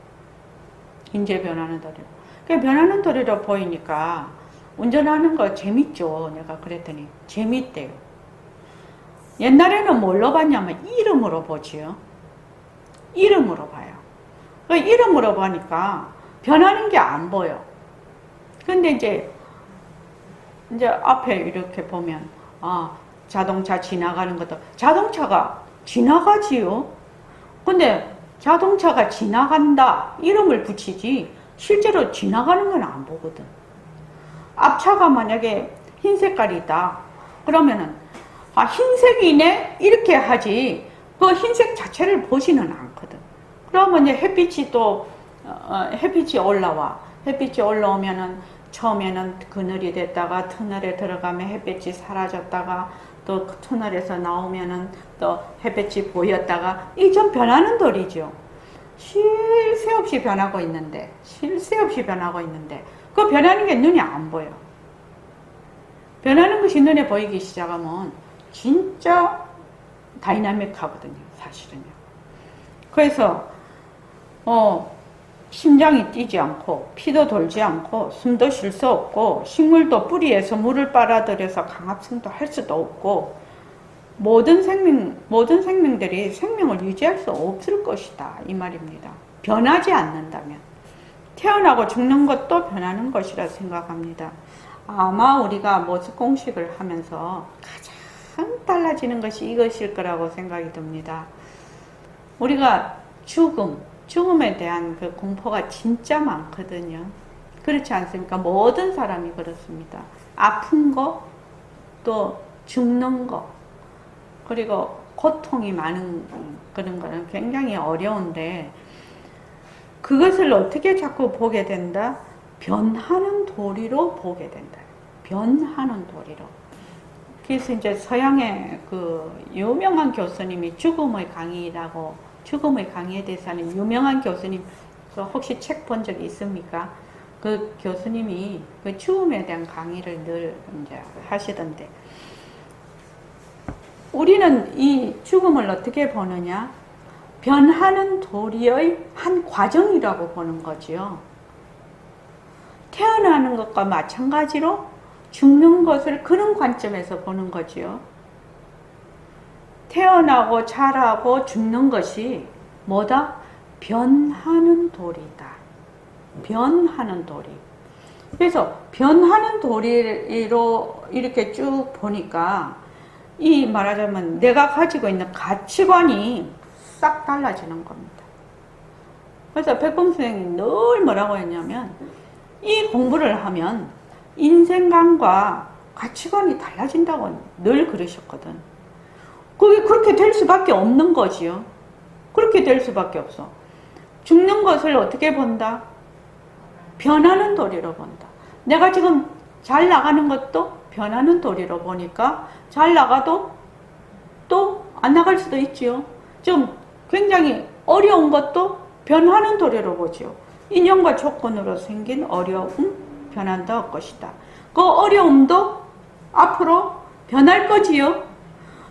인제 변하는 도리로. 그 변하는 도리로 보이니까 운전하는 거 재밌죠. 내가 그랬더니 재밌대요. 옛날에는 뭘로 봤냐면 이름으로 보지요. 이름으로 봐요. 그 이름으로 보니까 변하는 게 안 보여. 근데 이제 앞에 이렇게 보면 자동차 지나가는 것도 자동차가 지나가지요. 근데 자동차가 지나간다 이름을 붙이지 실제로 지나가는 건 안 보거든. 앞차가 만약에 흰 색깔이다 그러면은 흰색이네 이렇게 하지 그 흰색 자체를 보지는 않거든. 그러면 이제 햇빛이 올라와. 햇빛이 올라오면은 처음에는 그늘이 됐다가 터널에 들어가면 햇빛이 사라졌다가 또 그 터널에서 나오면은 또 햇빛이 보였다가 이 좀 변하는 도리죠. 쉴 새 없이 변하고 있는데 그 변하는 게 눈이 안 보여. 변하는 것이 눈에 보이기 시작하면 진짜 다이나믹하거든요. 사실은요. 그래서 심장이 뛰지 않고 피도 돌지 않고 숨도 쉴 수 없고 식물도 뿌리에서 물을 빨아들여서 강압성도 할 수도 없고 모든 생명들이 생명을 유지할 수 없을 것이다 이 말입니다. 변하지 않는다면 태어나고 죽는 것도 변하는 것이라 생각합니다. 아마 우리가 모습 공식을 하면서 가장 달라지는 것이 이것일 거라고 생각이 듭니다. 우리가 죽음에 대한 그 공포가 진짜 많거든요. 그렇지 않습니까? 모든 사람이 그렇습니다. 아픈 거, 또 죽는 거, 그리고 고통이 많은 그런 거는 굉장히 어려운데, 그것을 어떻게 자꾸 보게 된다? 변하는 도리로 보게 된다. 변하는 도리로. 그래서 이제 서양의 그 유명한 교수님이 죽음의 강의에 대해서 하는 유명한 교수님, 혹시 책 본 적 있습니까? 그 교수님이 그 죽음에 대한 강의를 늘 이제 하시던데, 우리는 이 죽음을 어떻게 보느냐? 변하는 도리의 한 과정이라고 보는 거지요. 태어나는 것과 마찬가지로 죽는 것을 그런 관점에서 보는 거지요. 태어나고 자라고 죽는 것이 뭐다? 변하는 도리다. 변하는 도리. 그래서 변하는 도리로 이렇게 쭉 보니까 이 말하자면 내가 가지고 있는 가치관이 싹 달라지는 겁니다. 그래서 백범 선생님이 늘 뭐라고 했냐면, 이 공부를 하면 인생관과 가치관이 달라진다고 늘 그러셨거든. 그게 그렇게 될 수밖에 없는 거지요. 그렇게 될 수밖에 없어. 죽는 것을 어떻게 본다? 변하는 도리로 본다. 내가 지금 잘 나가는 것도 변하는 도리로 보니까 잘 나가도 또 안 나갈 수도 있지요. 지금 굉장히 어려운 것도 변하는 도리로 보지요. 인연과 조건으로 생긴 어려움 변한다 할 것이다. 그 어려움도 앞으로 변할 거지요.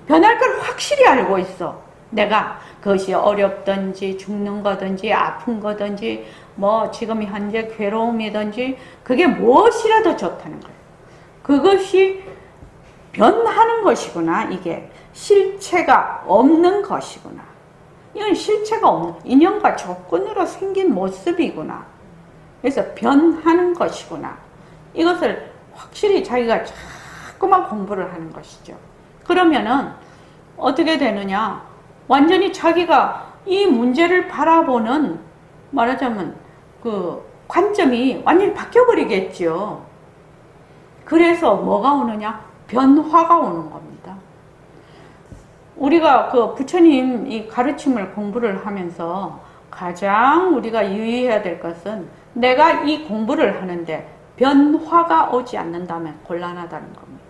변할 걸 확실히 알고 있어. 내가 그것이 어렵든지 죽는 거든지 아픈 거든지 뭐 지금 현재 괴로움이든지 그게 무엇이라도 좋다는 거예요. 그것이 변하는 것이구나. 이게 실체가 없는 것이구나. 이건 실체가 없는 인연과 조건으로 생긴 모습이구나. 그래서 변하는 것이구나. 이것을 확실히 자기가 자꾸만 공부를 하는 것이죠. 그러면은 어떻게 되느냐? 완전히 자기가 이 문제를 바라보는, 말하자면 그 관점이 완전히 바뀌어버리겠죠. 그래서 뭐가 오느냐? 변화가 오는 겁니다. 우리가 그 부처님 이 가르침을 공부를 하면서 가장 우리가 유의해야 될 것은, 내가 이 공부를 하는데 변화가 오지 않는다면 곤란하다는 겁니다.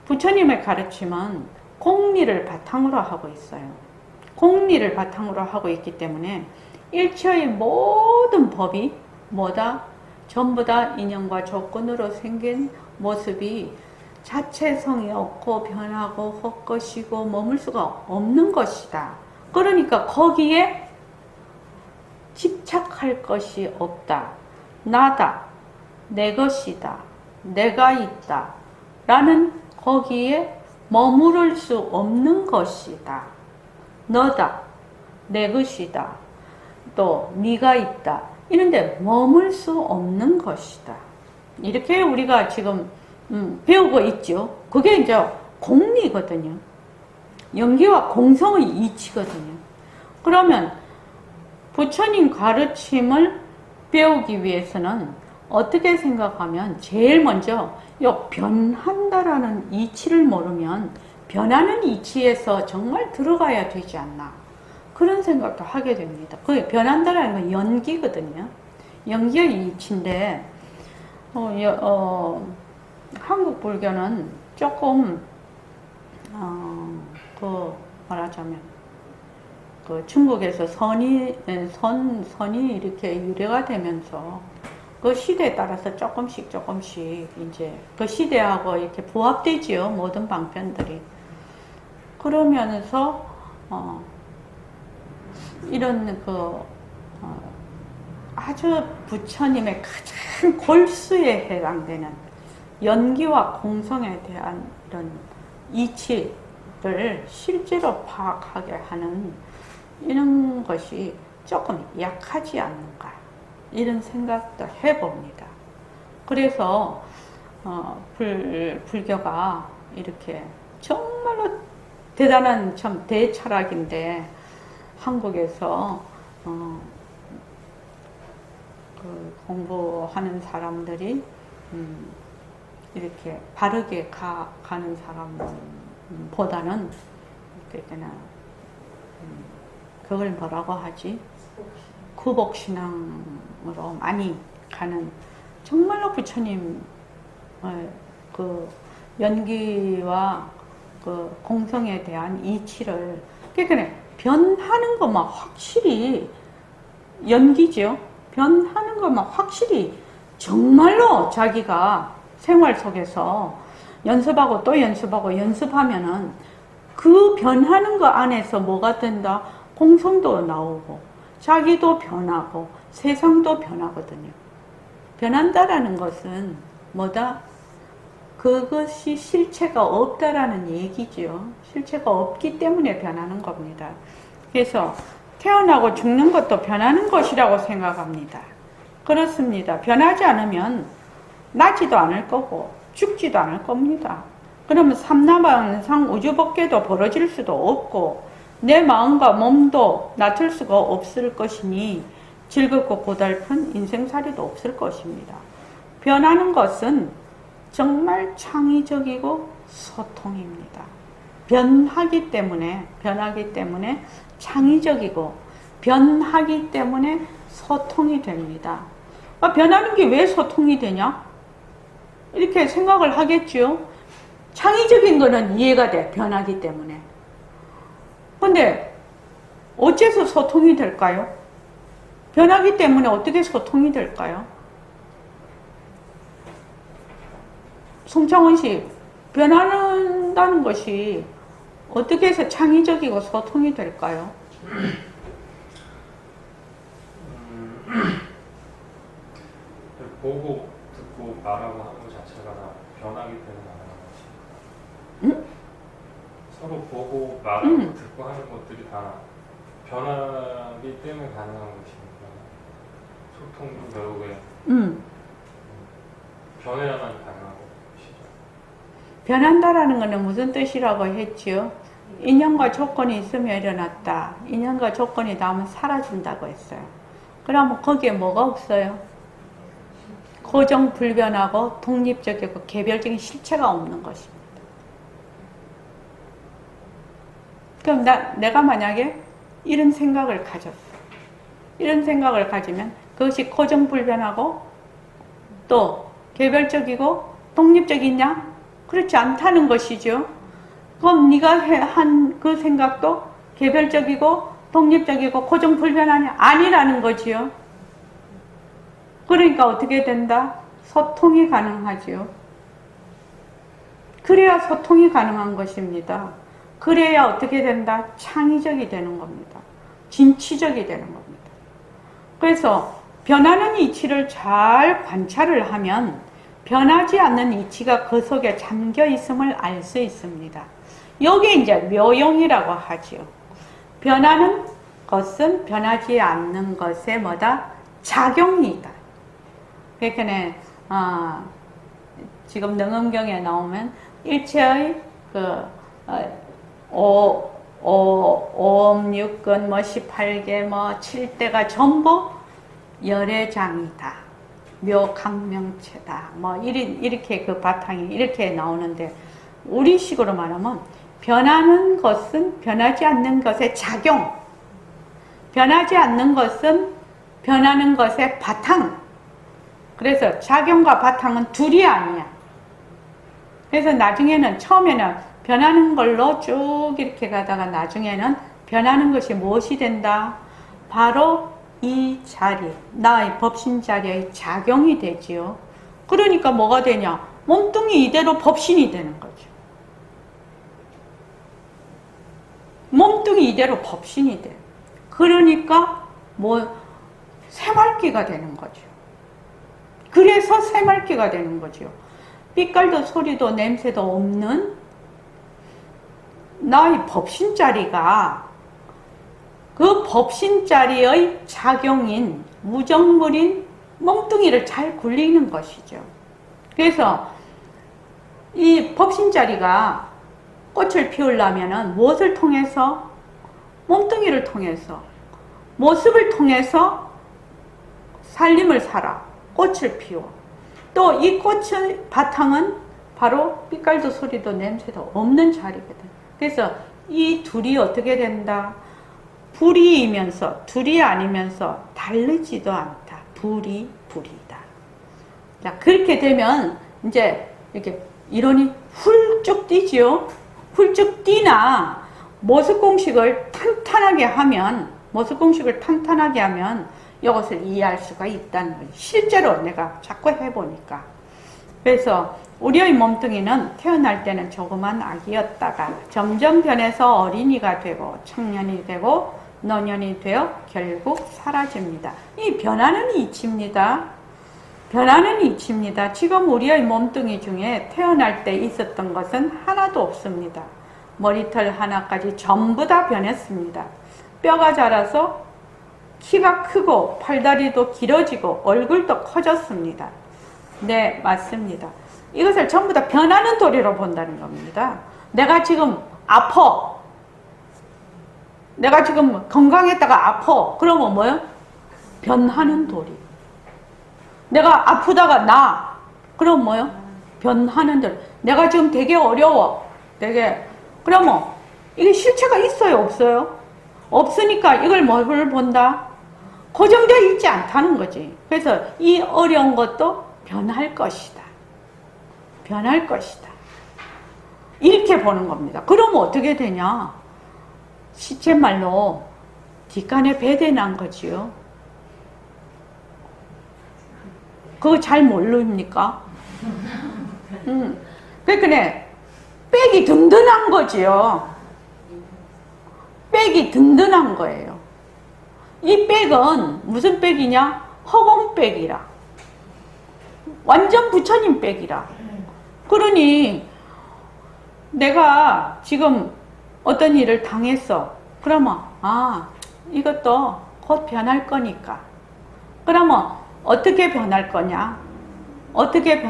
부처님의 가르침은 공리를 바탕으로 하고 있어요. 공리를 바탕으로 하고 있기 때문에 일체의 모든 법이 뭐다? 전부 다 인연과 조건으로 생긴 모습이 자체성이 없고 변하고 헛것이고 머물 수가 없는 것이다. 그러니까 거기에 집착할 것이 없다. 나다. 내 것이다. 내가 있다. 라는 거기에 머무를 수 없는 것이다. 너다. 내 것이다. 또 네가 있다. 이런데 머물 수 없는 것이다. 이렇게 우리가 지금 배우고 있죠. 그게 이제 공리거든요. 연기와 공성의 이치거든요. 그러면 부처님 가르침을 배우기 위해서는 어떻게 생각하면, 제일 먼저 이 변한다라는 이치를 모르면 변하는 이치에서 정말 들어가야 되지 않나, 그런 생각도 하게 됩니다. 그게 변한다라는 건 연기거든요. 연기의 이치인데 한국 불교는 조금 그 말하자면 그 중국에서 선이 이렇게 유래가 되면서 그 시대에 따라서 조금씩 이제 그 시대하고 이렇게 부합되지요. 모든 방편들이. 그러면서 이런 아주 부처님의 가장 골수에 해당되는 연기와 공성에 대한 이런 이치를 실제로 파악하게 하는 이런 것이 조금 약하지 않는가, 이런 생각도 해봅니다. 그래서 불교가 이렇게 정말로 대단한 참 대철학인데, 한국에서 그 공부하는 사람들이 이렇게 바르게 가는 사람보다는 그러니까 그걸 뭐라고 하지? 구복신앙으로 많이 가는 정말로 부처님 그 연기와 그 공성에 대한 이치를 그러니까 변하는 것만 확실히 연기죠. 변하는 것만 확실히 정말로 자기가 생활 속에서 연습하고 또 연습하고 연습하면은 그 변하는 것 안에서 뭐가 된다? 공성도 나오고 자기도 변하고 세상도 변하거든요. 변한다라는 것은 뭐다? 그것이 실체가 없다라는 얘기죠. 실체가 없기 때문에 변하는 겁니다. 그래서 태어나고 죽는 것도 변하는 것이라고 생각합니다. 그렇습니다. 변하지 않으면 나지도 않을 거고 죽지도 않을 겁니다. 그러면 삼라만상 우주법계도 벌어질 수도 없고 내 마음과 몸도 낮출 수가 없을 것이니 즐겁고 고달픈 인생살이도 없을 것입니다. 변하는 것은 정말 창의적이고 소통입니다. 변하기 때문에 창의적이고 변하기 때문에 소통이 됩니다. 변하는 게 왜 소통이 되냐? 이렇게 생각을 하겠죠. 창의적인 거는 이해가 돼. 변하기 때문에. 근데 어째서 소통이 될까요? 변하기 때문에 어떻게 소통이 될까요? 송창원 씨, 변한다는 것이 어떻게 해서 창의적이고 소통이 될까요? 보고 듣고 말하고 하는 것 자체가 다 변하기 때문에 가능한 것입니다. 서로 보고 말하고 듣고 하는 것들이 다 변하기 때문에 가능한 것입니다. 소통도 결국에 변해야만 가능한 것이죠. 변한다라는 것은 무슨 뜻이라고 했지요? 인연과 조건이 있으면 일어났다. 인연과 조건이 닿으면 사라진다고 했어요. 그러면 거기에 뭐가 없어요? 고정불변하고 독립적이고 개별적인 실체가 없는 것입니다. 그럼 내가 만약에 이런 생각을 가졌어. 이런 생각을 가지면 그것이 고정불변하고 또 개별적이고 독립적이냐? 그렇지 않다는 것이죠. 그럼 네가 한 그 생각도 개별적이고 독립적이고 고정불변하냐? 아니라는 거지요. 그러니까 어떻게 된다? 소통이 가능하지요. 그래야 소통이 가능한 것입니다. 그래야 어떻게 된다? 창의적이 되는 겁니다. 진취적이 되는 겁니다. 그래서 변하는 이치를 잘 관찰을 하면 변하지 않는 이치가 그 속에 잠겨 있음을 알 수 있습니다. 여기 이제 묘용이라고 하지요. 변하는 것은 변하지 않는 것의 뭐다? 작용이다. 그러니까 지금 능엄경에 나오면 일체의 오음 육근 18개 7대가 전부 열애장이다. 묘강명체다. 이렇게 그 바탕이 이렇게 나오는데 우리식으로 말하면 변하는 것은 변하지 않는 것의 작용. 변하지 않는 것은 변하는 것의 바탕. 그래서 작용과 바탕은 둘이 아니야. 그래서 나중에는 처음에는 변하는 걸로 쭉 이렇게 가다가 나중에는 변하는 것이 무엇이 된다? 바로 이 자리, 나의 법신자리의 작용이 되지요. 그러니까 뭐가 되냐? 몸뚱이 이대로 법신이 되는 거죠. 몸뚱이 이대로 법신이 돼. 그러니까 새말기가 되는 거죠. 그래서 새말기가 되는 거죠. 빛깔도 소리도 냄새도 없는 나의 법신자리가 그 법신자리의 작용인 무정물인 몸뚱이를 잘 굴리는 것이죠. 그래서 이 법신자리가 꽃을 피우려면 무엇을 통해서? 몸뚱이를 통해서, 모습을 통해서 살림을 살아. 꽃을 피워. 또 이 꽃의 바탕은 바로 빛깔도 소리도 냄새도 없는 자리거든. 그래서 이 둘이 어떻게 된다? 불이이면서 둘이 아니면서 다르지도 않다. 불이다. 자, 그렇게 되면 이제 이렇게 이론이 훌쩍 뛰지요. 훌쩍 뛰나 모습 공식을 탄탄하게 하면 이것을 이해할 수가 있다는 거지. 실제로 내가 자꾸 해보니까. 그래서 우리의 몸뚱이는 태어날 때는 조그만 아기였다가 점점 변해서 어린이가 되고 청년이 되고 노년이 되어 결국 사라집니다. 이 변화는 이치입니다. 변화는 이치입니다. 지금 우리의 몸뚱이 중에 태어날 때 있었던 것은 하나도 없습니다. 머리털 하나까지 전부 다 변했습니다. 뼈가 자라서 키가 크고 팔다리도 길어지고 얼굴도 커졌습니다. 네, 맞습니다. 이것을 전부 다 변하는 도리로 본다는 겁니다. 내가 지금 아파. 내가 지금 건강했다가 아파. 그러면 뭐요? 변하는 도리. 내가 아프다가 나. 그럼 뭐요? 변하는 도리. 내가 지금 되게 어려워. 그러면 이게 실체가 있어요? 없어요? 없으니까 이걸 뭘 본다? 고정되어 있지 않다는 거지. 그래서 이 어려운 것도 변할 것이다. 변할 것이다. 이렇게 보는 겁니다. 그러면 어떻게 되냐? 시체말로 뒷간에 배대 난 거지요. 그거 잘 모릅니까? 그러니까 백이 든든한 거지요. 백이 든든한 거예요. 이 백은 무슨 백이냐? 허공백이라. 완전 부처님 백이라. 그러니 내가 지금 어떤 일을 당했어. 그러면 이것도 곧 변할 거니까. 그러면 어떻게 변할 거냐? 어떻게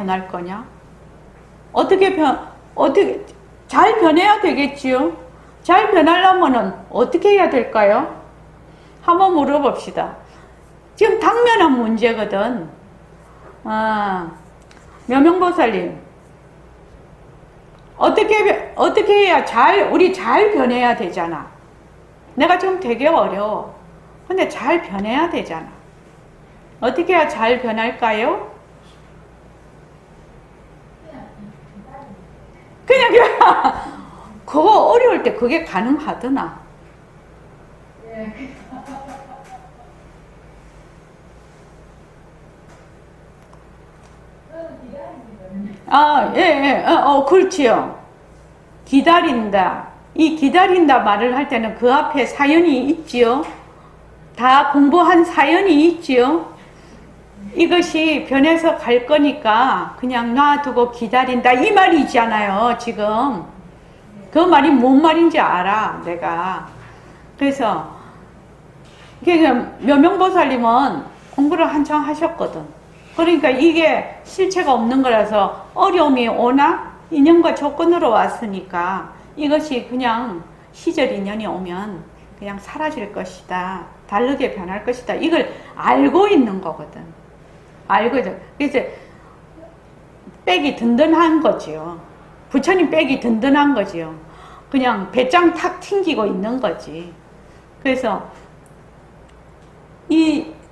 잘 변해야 되겠지요? 잘 변하려면은 어떻게 해야 될까요? 한번 물어봅시다. 지금 당면한 문제거든. 묘명보살님, 어떻게 해야 우리 잘 변해야 되잖아. 내가 지금 되게 어려워. 근데 잘 변해야 되잖아. 어떻게 해야 잘 변할까요? 그냥 그거 어려울 때 그게 가능하더나. 그렇지요. 기다린다. 이 기다린다 말을 할 때는 그 앞에 사연이 있지요. 다 공부한 사연이 있지요. 이것이 변해서 갈 거니까 그냥 놔두고 기다린다. 이 말이 있잖아요, 지금. 그 말이 뭔 말인지 알아, 내가. 그래서, 묘명보살님은 공부를 한창 하셨거든. 그러니까 이게 실체가 없는 거라서 어려움이 오나 인연과 조건으로 왔으니까 이것이 그냥 시절 인연이 오면 그냥 사라질 것이다. 다르게 변할 것이다. 이걸 알고 있는 거거든. 알고 있어. 그래서 백이 든든한 거지요. 부처님 백이 든든한 거지요. 그냥 배짱 탁 튕기고 있는 거지. 그래서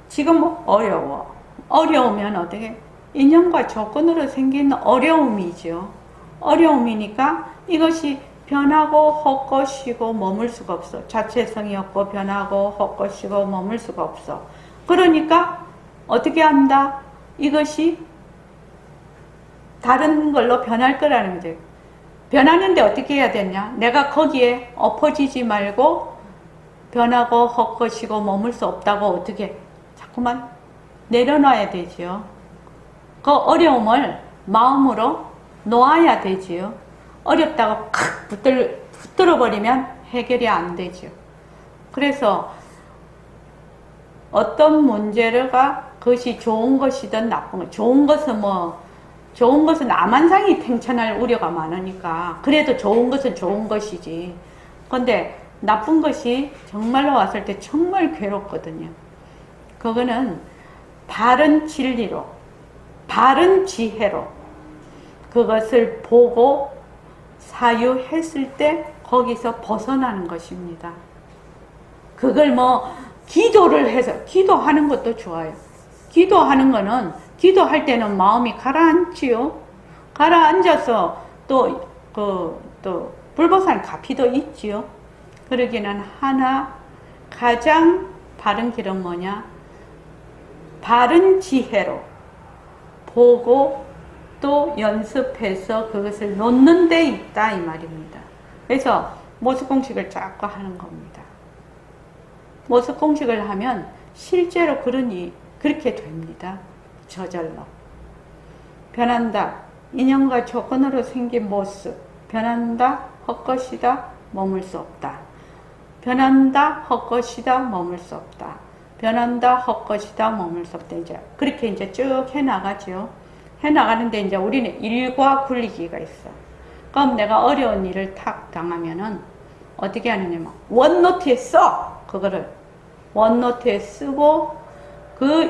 지금 어려워. 어려우면 어떻게? 인연과 조건으로 생긴 어려움이죠. 어려움이니까 이것이 변하고 헛것이고 머물 수가 없어. 자체성이 없고 변하고 헛것이고 머물 수가 없어. 그러니까 어떻게 한다? 이것이 다른 걸로 변할 거라는 거죠. 변하는데 어떻게 해야 되냐? 내가 거기에 엎어지지 말고 변하고 헛것이고 머물 수 없다고 어떻게 자꾸만 내려놔야 되지요. 그 어려움을 마음으로 놓아야 되지요. 어렵다고 붙들어 버리면 해결이 안 되죠. 그래서 어떤 문제가 그것이 좋은 것이든 나쁜 것, 좋은 것은 남한상이 팽천할 우려가 많으니까 그래도 좋은 것은 좋은 것이지. 근데 나쁜 것이 정말로 왔을 때 정말 괴롭거든요. 그거는 바른 진리로, 바른 지혜로 그것을 보고 사유했을 때 거기서 벗어나는 것입니다. 그걸 뭐 기도를 해서, 기도하는 것도 좋아요. 기도하는 거는, 기도할 때는 마음이 가라앉지요. 가라앉아서 또 불보살 가피도 있지요. 그러기는 하나, 가장 바른 길은 뭐냐? 바른 지혜로 보고 또 연습해서 그것을 놓는 데 있다 이 말입니다. 그래서 모습공식을 자꾸 하는 겁니다. 모습공식을 하면 실제로 그렇게 됩니다. 저절로. 변한다. 인연과 조건으로 생긴 모습. 변한다. 헛것이다. 머물 수 없다. 변한다. 헛것이다. 머물 수 없다. 변한다. 헛것이다. 머물 수 없다. 이제 그렇게 이제 쭉 해나가죠. 해나가는데 이제 우리는 일과 굴리기가 있어. 그럼 내가 어려운 일을 탁 당하면은 어떻게 하느냐면 원노트에 써. 그거를 원노트에 쓰고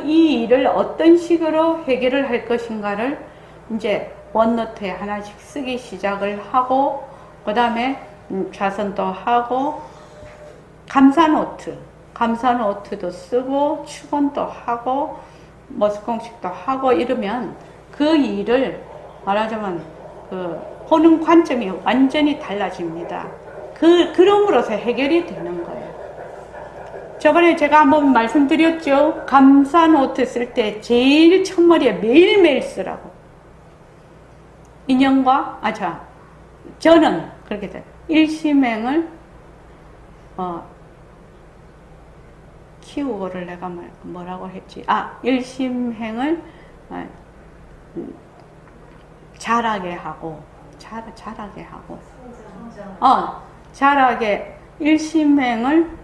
이 일을 어떤 식으로 해결을 할 것인가를 이제 원노트에 하나씩 쓰기 시작을 하고, 그 다음에 좌선도 하고, 감사노트도 쓰고, 축원도 하고, 모습공식도 하고 이러면 그 일을 말하자면 보는 관점이 완전히 달라집니다. 그럼으로써 해결이 되는 거예요. 저번에 제가 한번 말씀드렸죠. 감사노트 쓸 때 제일 첫머리에 매일매일 쓰라고. 인연과, 저는 그렇게 돼요. 일심행을, 키우고를 내가 뭐라고 했지? 일심행을, 잘하게 하고, 잘하게, 일심행을,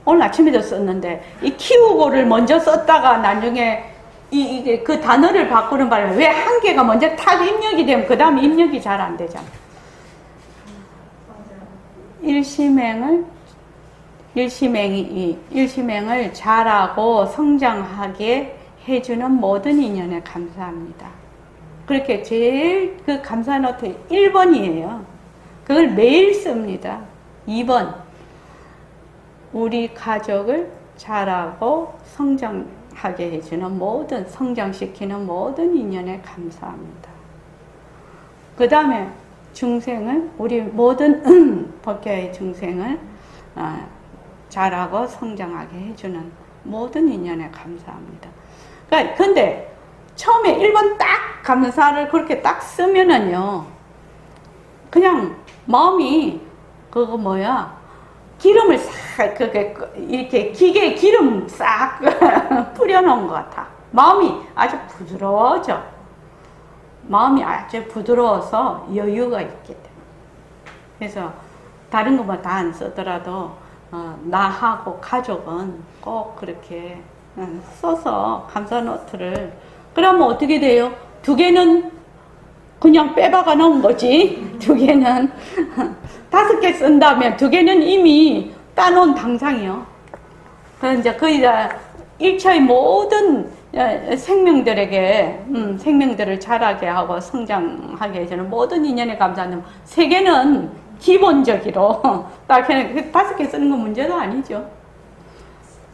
오늘 아침에도 썼는데, 이 키우고를 먼저 썼다가 나중에 이게 그 단어를 바꾸는 바람에 왜 한 개가 먼저 탁 입력이 되면 그 다음에 입력이 잘 안 되잖아. 일심행을 잘하고 성장하게 해주는 모든 인연에 감사합니다. 그렇게 제일 그 감사노트 1번이에요. 그걸 매일 씁니다. 2번, 우리 가족을 잘하고 성장하게 해주는 성장시키는 모든 인연에 감사합니다. 그 다음에 중생을, 우리 모든 법계의 중생을 잘하고 성장하게 해주는 모든 인연에 감사합니다. 그러니까 근데 처음에 1번 딱 감사를 그렇게 딱 쓰면은요, 그냥 마음이 기름을 싹 이렇게 기계에 기름 싹 뿌려놓은 것 같아. 마음이 아주 부드러워져. 마음이 아주 부드러워서 여유가 있게 돼. 그래서 다른 거 뭐 다 안 쓰더라도 나하고 가족은 꼭 그렇게 써서 감사노트를, 그러면 어떻게 돼요? 2개는 그냥 빼박아 놓은 거지. 2개는 5개 쓴다면 2개는 이미 따놓은 당상이요. 그래서 이제 거의 다 1차의 모든 생명들에게 생명들을 자라게 하고 성장하게 해주는 모든 인연에 감사하는 3개는 기본적으로 딱 5개 쓰는 건 문제도 아니죠.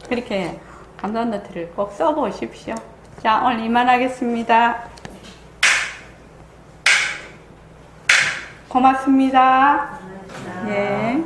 그렇게 감사노트를 꼭 써보십시오. 자, 오늘 이만하겠습니다. 고맙습니다. 예.